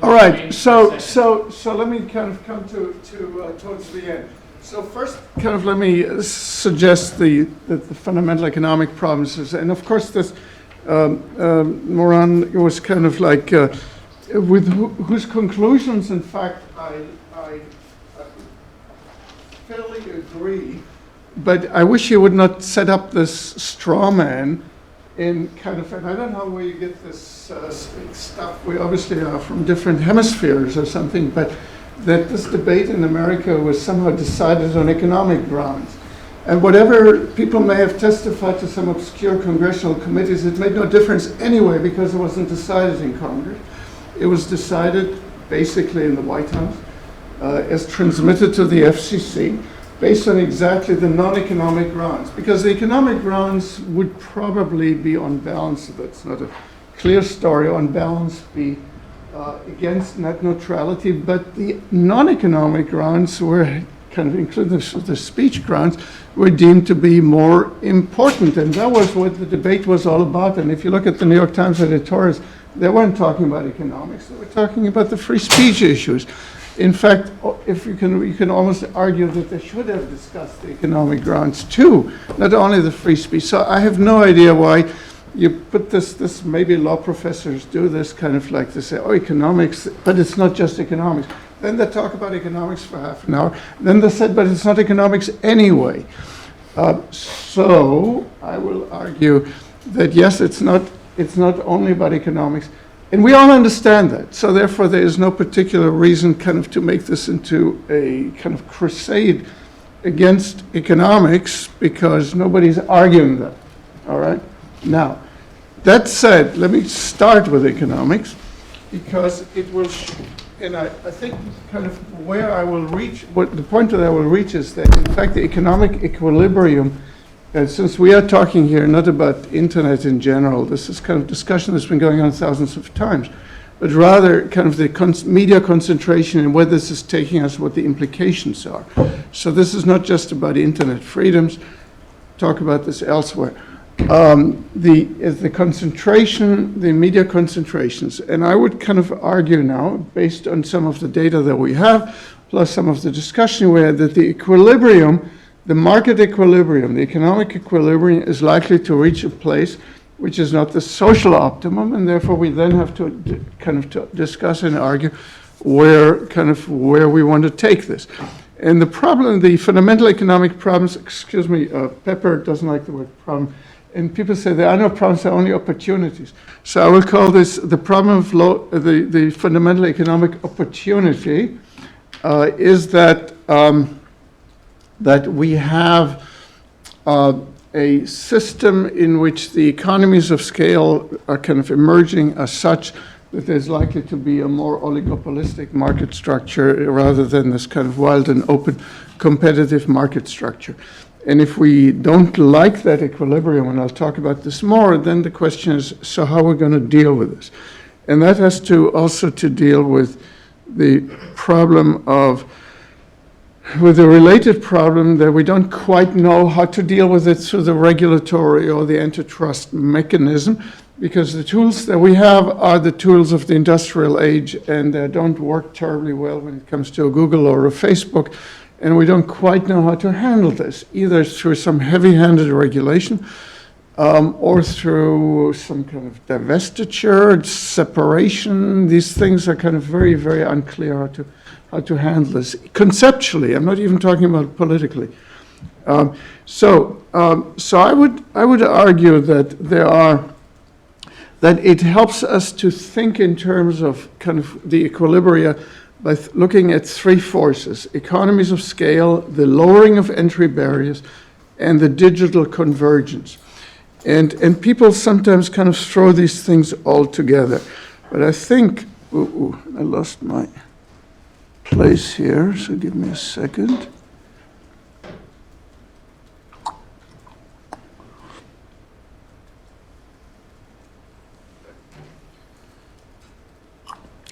All right, so let me kind of come to towards the end. So first, kind of let me suggest the fundamental economic problems, and of course this Moran was kind of like with whose conclusions, in fact, I fairly agree, but I wish you would not set up this straw man in kind of, and I don't know where you get this stuff. We obviously are from different hemispheres or something, but that this debate in America was somehow decided on economic grounds. And whatever people may have testified to some obscure congressional committees, it made no difference anyway because it wasn't decided in Congress. It was decided basically in the White House as transmitted to the FCC based on exactly the non-economic grounds. Because the economic grounds would probably be on balance, that's not a clear story, on balance be against net neutrality, but the non-economic grounds were kind of including the speech grounds were deemed to be more important, and that was what the debate was all about. And if you look at the New York Times editorials, they weren't talking about economics, they were talking about the free speech issues. In fact, if you can almost argue that they should have discussed the economic grounds too, not only the free speech. So I have no idea why you put this, maybe law professors do this kind of like they say, oh, economics, but it's not just economics. Then they talk about economics for half an hour. Then they said, but it's not economics anyway. So I will argue that yes, it's not only about economics, and we all understand that. So therefore, there is no particular reason kind of to make this into a kind of crusade against economics because nobody's arguing that. All right. Now, that said, let me start with economics because it will, and I think kind of where I will reach, what the point that I will reach is that in fact the economic equilibrium, since we are talking here not about internet in general, this is kind of discussion that's been going on thousands of times, but rather kind of the media concentration and where this is taking us, what the implications are. So this is not just about internet freedoms, talk about this elsewhere. The concentration, the media concentrations, and I would kind of argue now, based on some of the data that we have, plus some of the discussion we had, that the equilibrium, the market equilibrium, the economic equilibrium is likely to reach a place which is not the social optimum, and therefore we then have to kind of to discuss and argue where we want to take this. And the problem, the fundamental economic problems, excuse me, Pepper doesn't like the word problem, and people say there are no problems, there are only opportunities. So I will call this the problem of the fundamental economic opportunity is that that we have a system in which the economies of scale are kind of emerging as such that there's likely to be a more oligopolistic market structure rather than this kind of wild and open competitive market structure. And if we don't like that equilibrium, and I'll talk about this more, then the question is, so how are we going to deal with this? And that has to also to deal with the problem of, with a related problem that we don't quite know how to deal with it through the regulatory or the antitrust mechanism, because the tools that we have are the tools of the industrial age, and they don't work terribly well when it comes to a Google or a Facebook. And we don't quite know how to handle this, either through some heavy-handed regulation or through some kind of divestiture, separation. These things are kind of very, very unclear how to handle this. Conceptually, I'm not even talking about politically. So I would argue that that it helps us to think in terms of kind of the equilibria by looking at three forces: economies of scale, the lowering of entry barriers, and the digital convergence. And people sometimes kind of throw these things all together. But I think, I lost my place here, so give me a second.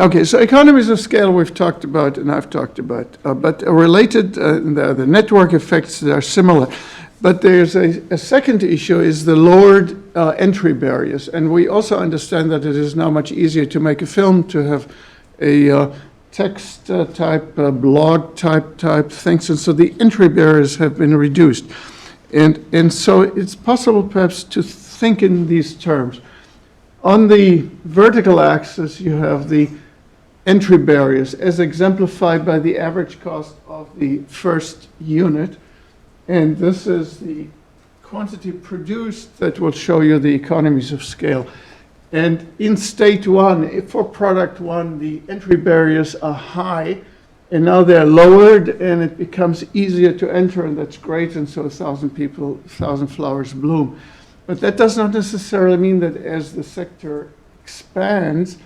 Okay, so economies of scale we've talked about and I've talked about, but related, the network effects that are similar. But there's a second issue is the lowered entry barriers. And we also understand that it is now much easier to make a film, to have a text type, blog type things. And so the entry barriers have been reduced. And so it's possible perhaps to think in these terms. On the vertical axis, you have the entry barriers as exemplified by the average cost of the first unit. And this is the quantity produced that will show you the economies of scale. And in state one, for product one, the entry barriers are high, and now they're lowered, and it becomes easier to enter, and that's great, and so 1,000 people, 1,000 flowers bloom. But that does not necessarily mean that as the sector expands,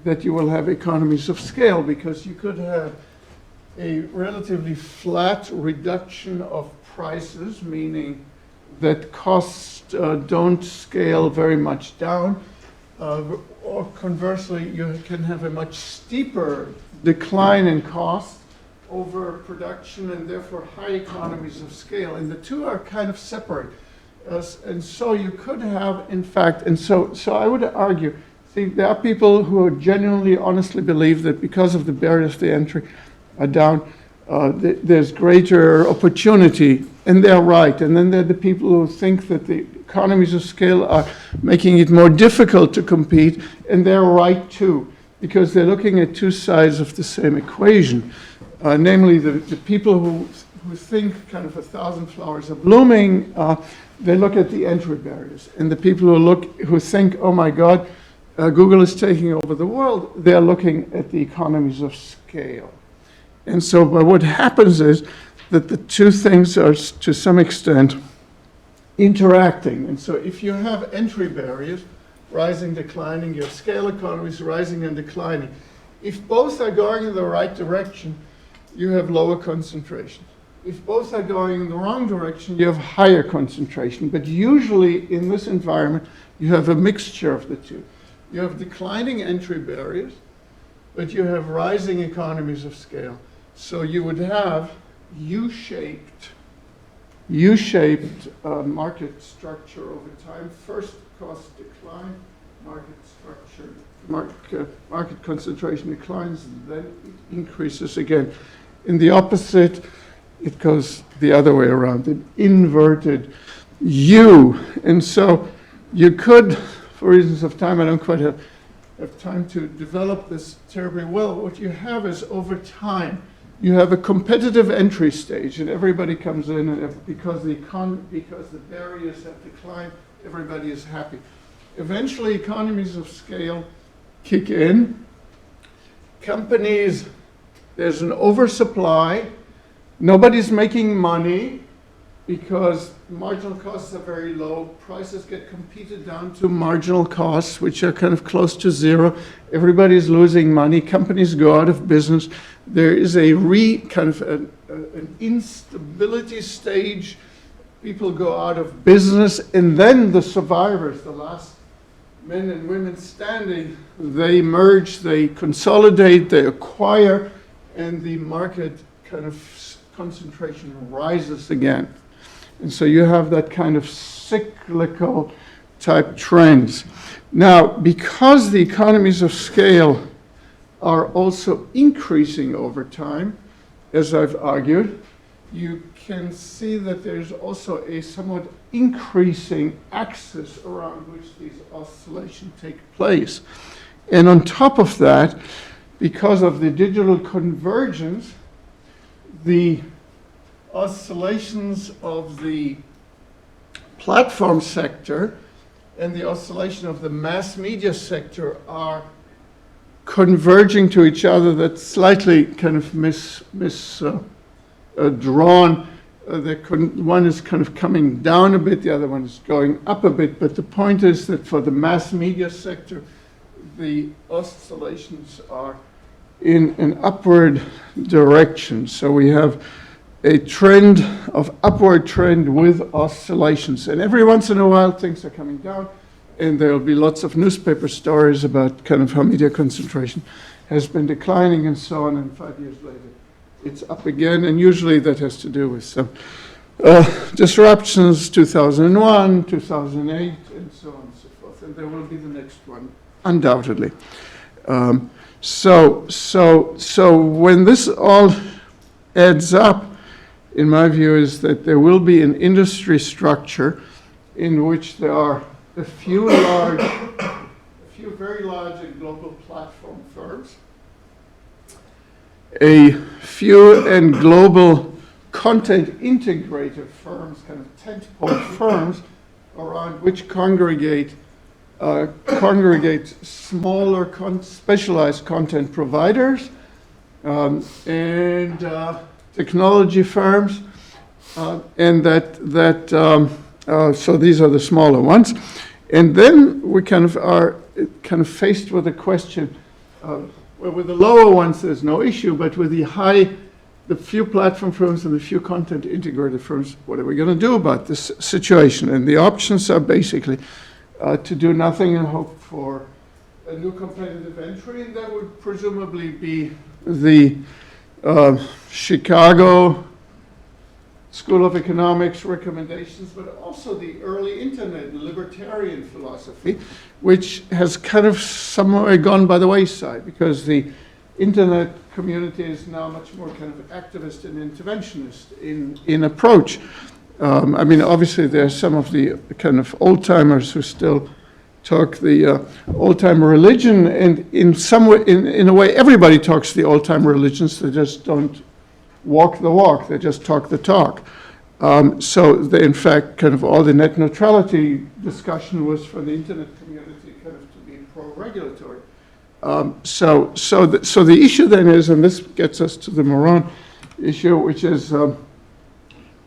that you will have economies of scale, because you could have a relatively flat reduction of prices, meaning that costs don't scale very much down, or conversely, you can have a much steeper decline in cost over production and therefore high economies of scale. And the two are kind of separate. And so you could have, in fact, and so I would argue, see, there are people who genuinely, honestly believe that because of the barriers to entry are down, there's greater opportunity, and they're right. And then there are the people who think that the economies of scale are making it more difficult to compete, and they're right too, because they're looking at two sides of the same equation. Namely, the people who think kind of 1,000 flowers are blooming, they look at the entry barriers. And the people who think, oh my God, Google is taking over the world, they're looking at the economies of scale. And so what happens is that the two things are, to some extent, interacting. And so if you have entry barriers, rising, declining, you have scale economies, rising and declining. If both are going in the right direction, you have lower concentration. If both are going in the wrong direction, you have higher concentration. But usually in this environment, you have a mixture of the two. You have declining entry barriers, but you have rising economies of scale. So you would have U-shaped market structure over time. First, cost decline, market structure, market concentration declines, then it increases again. In the opposite, it goes the other way around, an inverted U. And so you could, for reasons of time, I don't quite have time to develop this terribly well. What you have is over time, you have a competitive entry stage, and everybody comes in, and because the barriers have declined, everybody is happy. Eventually, economies of scale kick in. Companies, there's an oversupply. Nobody's making money because marginal costs are very low. Prices get competed down to marginal costs, which are kind of close to zero. Everybody's losing money. Companies go out of business. There is a an instability stage. People go out of business, and then the survivors, the last men and women standing, they merge, they consolidate, they acquire, and the market kind of concentration rises again. And so you have that kind of cyclical type trends. Now, because the economies of scale are also increasing over time, as I've argued, you can see that there's also a somewhat increasing axis around which these oscillations take place. And on top of that, because of the digital convergence, the oscillations of the platform sector and the oscillation of the mass media sector are converging to each other. That's slightly kind of drawn. One is kind of coming down a bit, the other one is going up a bit. But the point is that for the mass media sector, the oscillations are in an upward direction. So we have a trend of upward trend with oscillations. And every once in a while, things are coming down, and there will be lots of newspaper stories about kind of how media concentration has been declining and so on, and 5 years later it's up again, and usually that has to do with some disruptions, 2001, 2008, and so on and so forth, and there will be the next one, undoubtedly. So when this all adds up, in my view, is that there will be an industry structure in which there are a few very large and global platform firms, a few and global content integrator firms, kind of tentpole firms, around which congregate smaller specialized content providers and technology firms, and so these are the smaller ones. And then we are faced with a question of, well, with the lower ones there's no issue, but with the few platform firms and the few content integrator firms, what are we going to do about this situation? And the options are basically to do nothing and hope for a new competitive entry, and that would presumably be the Chicago School of Economics recommendations, but also the early internet and libertarian philosophy, which has kind of somewhere gone by the wayside because the internet community is now much more kind of activist and interventionist in approach. I mean, obviously there are some of the kind of old-timers who still talk the old-time religion, and in some way, in a way, everybody talks the old-time religions. They just don't walk the walk. They just talk the talk. So they, in fact, kind of all the net neutrality discussion was for the internet community kind of to be pro-regulatory. So the issue then is, and this gets us to the Moran issue, which is, and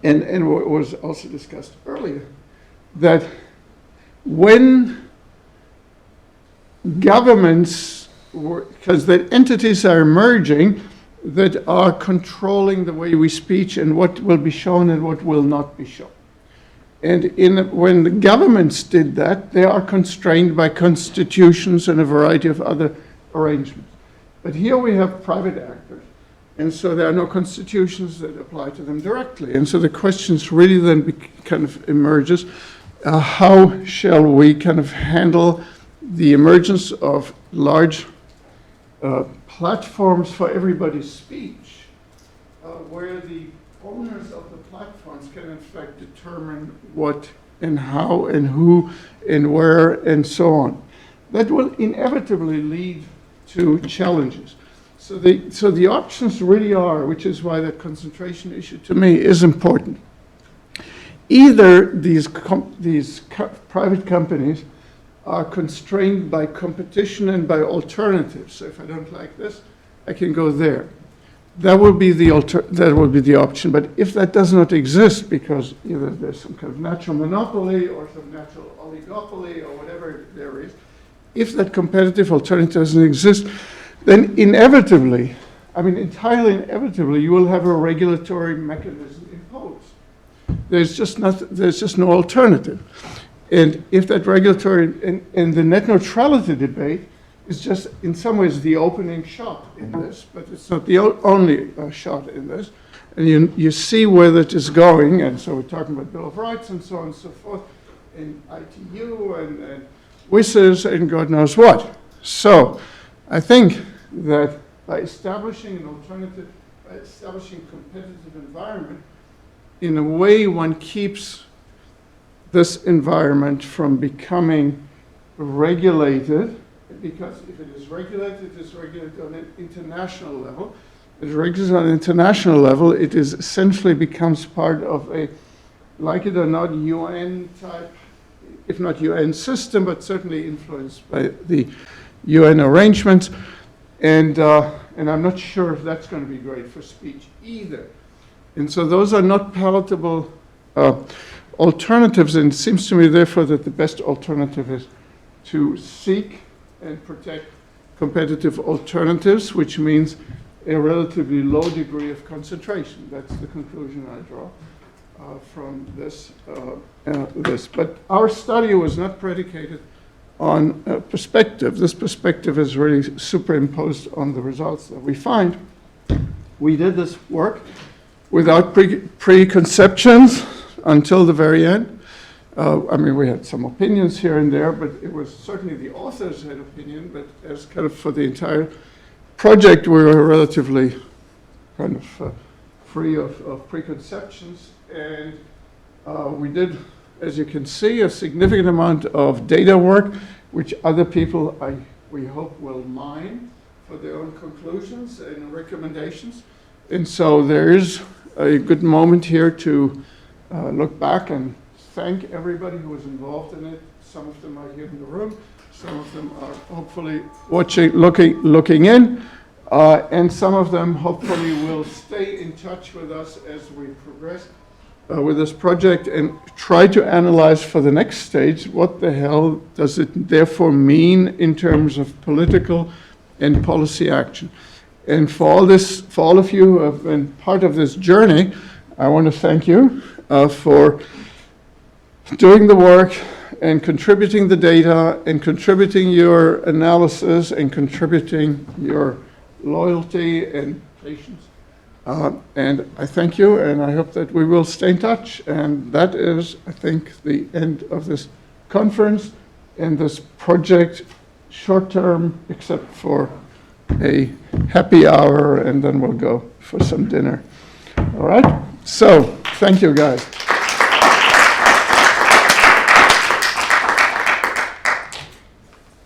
what was also discussed earlier, that when governments, because the entities are emerging that are controlling the way we speak and what will be shown and what will not be shown. And when the governments did that, they are constrained by constitutions and a variety of other arrangements. But here we have private actors, and so there are no constitutions that apply to them directly. And so the questions really then kind of emerges, how shall we kind of handle the emergence of large platforms for everybody's speech, where the owners of the platforms can in fact determine what and how and who and where and so on. That will inevitably lead to challenges. So the options really are, which is why that concentration issue to me is important. Either these private companies are constrained by competition and by alternatives. So if I don't like this, I can go there. That would be the option. But if that does not exist, because either there's some kind of natural monopoly or some natural oligopoly or whatever there is, if that competitive alternative doesn't exist, then inevitably, I mean entirely inevitably, you will have a regulatory mechanism imposed. There's just no alternative. And if that regulatory, and the net neutrality debate is just in some ways the opening shot in this, but it's not the only shot in this. And you see where that is going, and so we're talking about Bill of Rights and so on and so forth, and ITU and WISs and God knows what. So I think that by establishing an alternative, by establishing a competitive environment, in a way one keeps this environment from becoming regulated, because if it is regulated, it is regulated on an international level. If it is regulated on an international level, it is essentially becomes part of a, like it or not, UN type, if not UN system, but certainly influenced by the UN arrangements. And I'm not sure if that's going to be great for speech either. And so those are not palatable alternatives, and it seems to me, therefore, that the best alternative is to seek and protect competitive alternatives, which means a relatively low degree of concentration. That's the conclusion I draw from this. But our study was not predicated on perspective. This perspective is really superimposed on the results that we find. We did this work without preconceptions until the very end. I mean, we had some opinions here and there, but it was certainly the authors had opinion, but as kind of for the entire project, we were relatively kind of free of preconceptions. And we did, as you can see, a significant amount of data work, which other people, we hope, will mine for their own conclusions and recommendations. And so there is a good moment here to look back and thank everybody who was involved in it. Some of them are here in the room. Some of them are hopefully watching, looking in. And some of them hopefully will stay in touch with us as we progress with this project and try to analyze for the next stage what the hell does it therefore mean in terms of political and policy action. And for all of you who have been part of this journey, I want to thank you for doing the work and contributing the data and contributing your analysis and contributing your loyalty and patience. And I thank you, and I hope that we will stay in touch. And that is, I think, the end of this conference and this project, short term, except for a happy hour, and then we'll go for some dinner. All right? So, thank you, guys.